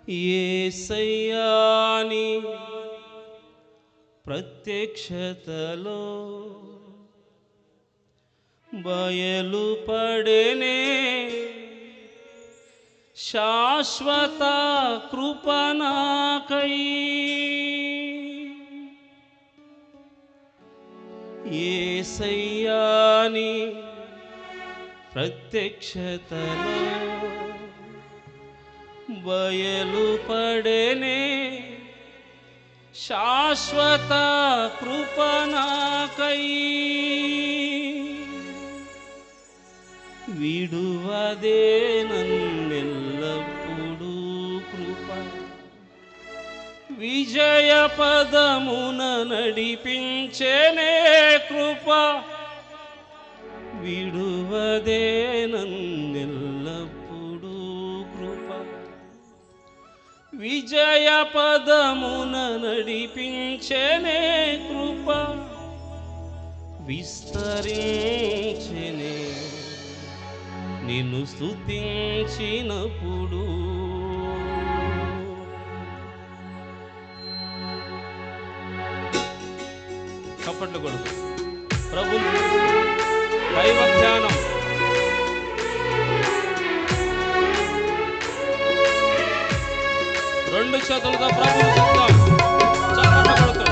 యేసయ్యా నీ ప్రత్యక్షతలో బయలుపడెనే శాశ్వత కృపణకై. యేసయ్యా నీ ప్రత్యక్షతలో బయలుపడెనే శాశ్వత కృపణకై. విడువదే నన్నెల్లప్పుడూ కృప, విజయ పదమున నడిపించేనే కృప. విడువదే నన్నెల్లప్పుడూ కృప, విజయ పదమున నడిపించేనే కృప. విస్తరించెనే నిన్ను స్తుతించినప్పుడు. చప్పట్లు కొడుకు ప్రభు దైవ ధ్యానం. రెండు చేతులతో ప్రభువు చెప్తాం. చప్పట్లు కొడుతూ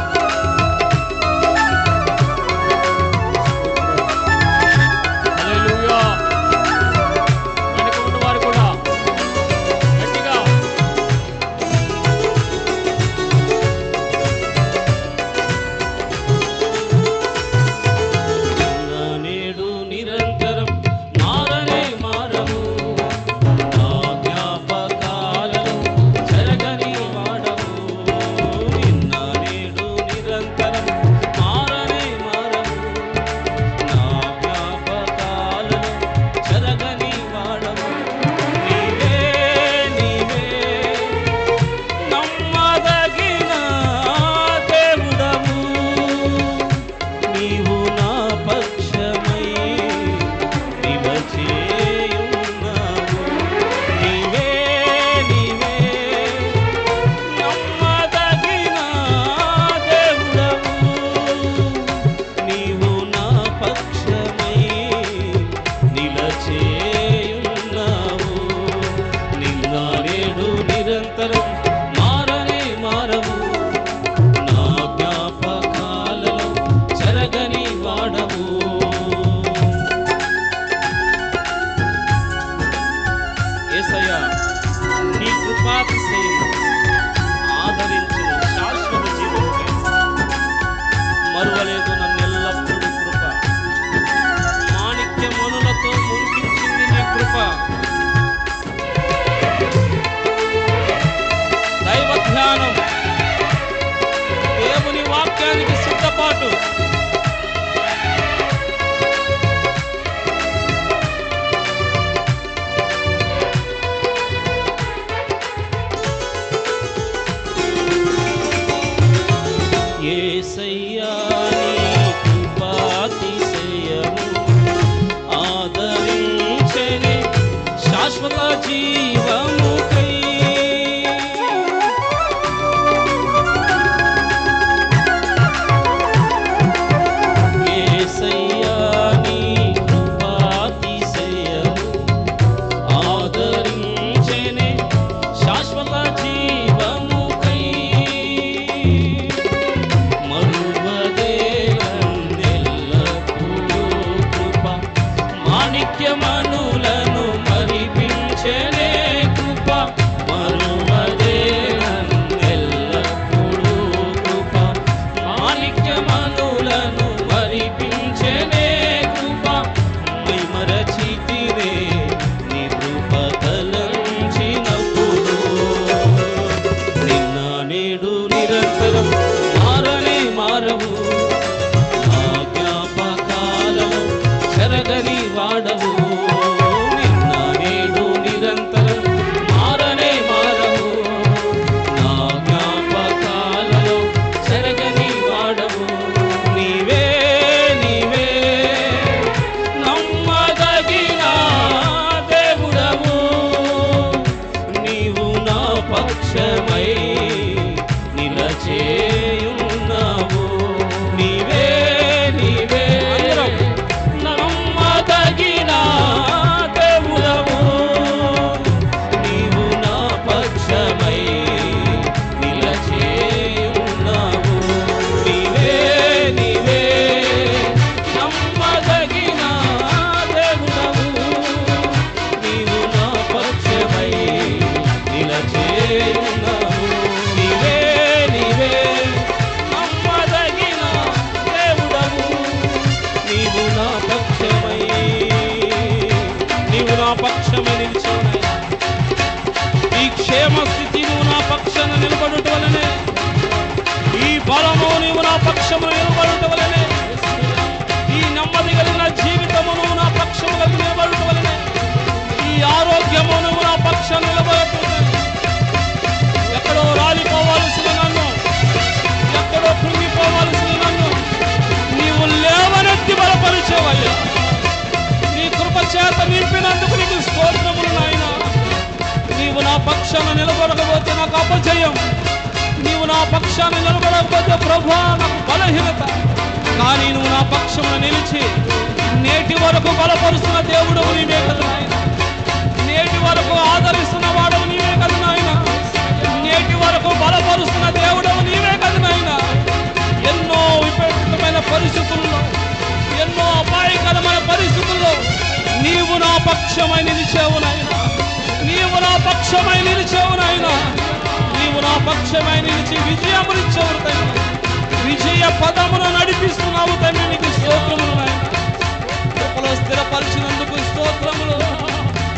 దేవుని వాక్యానికి సిద్ధపాటు. యేసయ్యా నీ కృపాతిశయము ఆదరించెనే శాశ్వత జీవముకై. యేసయ్యా నీ కృపాతిశయము ఆదరించెనే శాశ్వత జీవముకై. మరువ పక్షమై నిలచేయున్నావు. నీవే నీవే నమ్మదగిన దేవుడవు. నీవు నా పక్షమై నిలచేయున్నావు. నీవే నీవే నమ్మదగిన దేవుడవు. నీవు నా పక్షమై నిలచేయున్నావు. నీవే నీవే నమ్మదగిన దేవుడవు. నీవు నా పక్షమై నిలిచావు. ఈ క్షేమ స్థితి నువ్వు నా పక్షాన నిలబడుట వలనే, ఈ బలము నీవు నా పక్షమున నిలబడుట వలనే, ఈ నెమ్మది కలిగిన జీవితము నువ్వు నా పక్షము కలిగి నిలబడుట వలనే, ఈ ఆరోగ్యము నువ్వు నా పక్షాన నిలబడుతుంది. ఎక్కడో రాలిపోవాల్సిన నన్ను, ఎక్కడో కృంగిపోవాల్సిన నన్ను నీవు లేవనెత్తి బలపరిచేవయ్యా. నీ కృప చేత నింపినందుకు నీకు స్తోత్రములు నాయనా. నీవు నా పక్షాన నిలబడకపోతే నాకు అపజయం, నీవు నా పక్షాన నిలబడకపోతే ప్రభువా నాకు బలహీనత. కానీ నువ్వు నా పక్షమున నిలిచి నేటి వరకు బలపరుస్తున్న దేవుడు నీవే కదా నాయన. నేటి వరకు ఆదరిస్తున్న వాడవు నీవే కదా నాయన. నేటి వరకు బలపరుస్తున్న దేవుడవు నీవే కదా నాయన. ఎన్నో విపరీతమైన పరిస్థితుల్లో, ఎన్నో అపాయకరమైన పరిస్థితుల్లో నీవు నా పక్షమై నిలిచావు నాయన. నీవు నా పక్షమై నిలిచావు నాయన. నీవు నా పక్షమై నిలిచి విజయమునిచ్చావు తండ్రి. విజయ పదమును నడిపిస్తున్నావు తండ్రి. నీకు స్తోత్రములు నాయన. కృపలో స్థిరపరిచినందుకు స్తోత్రములు,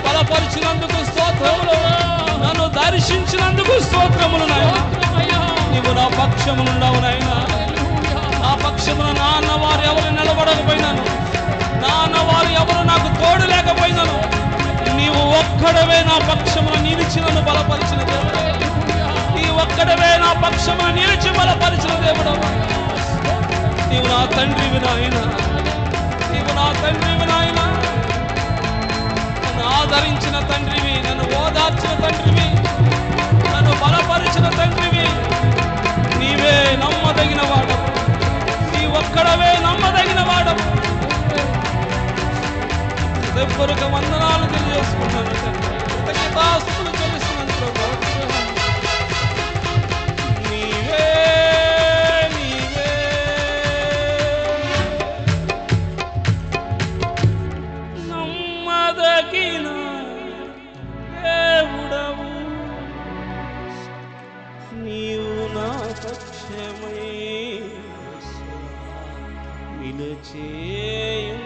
బలపరిచినందుకు స్తోత్రములు, నన్ను దర్శించినందుకు స్తోత్రములు నాయన. నీవు నా పక్షమునున్నావు నాయన. నా పక్షమున నాన్న వారు ఎవరు నిలబడకపోయినాను, నాన్న వారు ఎవరు నాకు తోడు లేకపోయినాను, నీవు ఒక్కడవే నా పక్షమున నిలిచి నన్ను బలపరిచిన దేవుడు. నీ ఒక్కడవే నా పక్షమున నిలిచి బలపరిచిన దేవుడు. నీవు నా తండ్రివి నాయన. నీవు నా తండ్రివి నాయన. నన్ను ఆదరించిన తండ్రివి, నన్ను ఓదార్చిన తండ్రివి, నన్ను బలపరిచిన తండ్రివి. నీవే నమ్మదగిన వాడవు. నీ ఒక్కడవే నమ్మదగిన వాడవు. దేవునికి వందనాలు తెలియజేసుకున్నాను తండ్రి. కృతజ్ఞతాస్తుతులు చెల్లిస్తున్నాను ప్రభువా. నీవే నీవే నమ్మదగిన దేవుడవు. నీవు నా పక్షమై నిలిచేయున్నావు.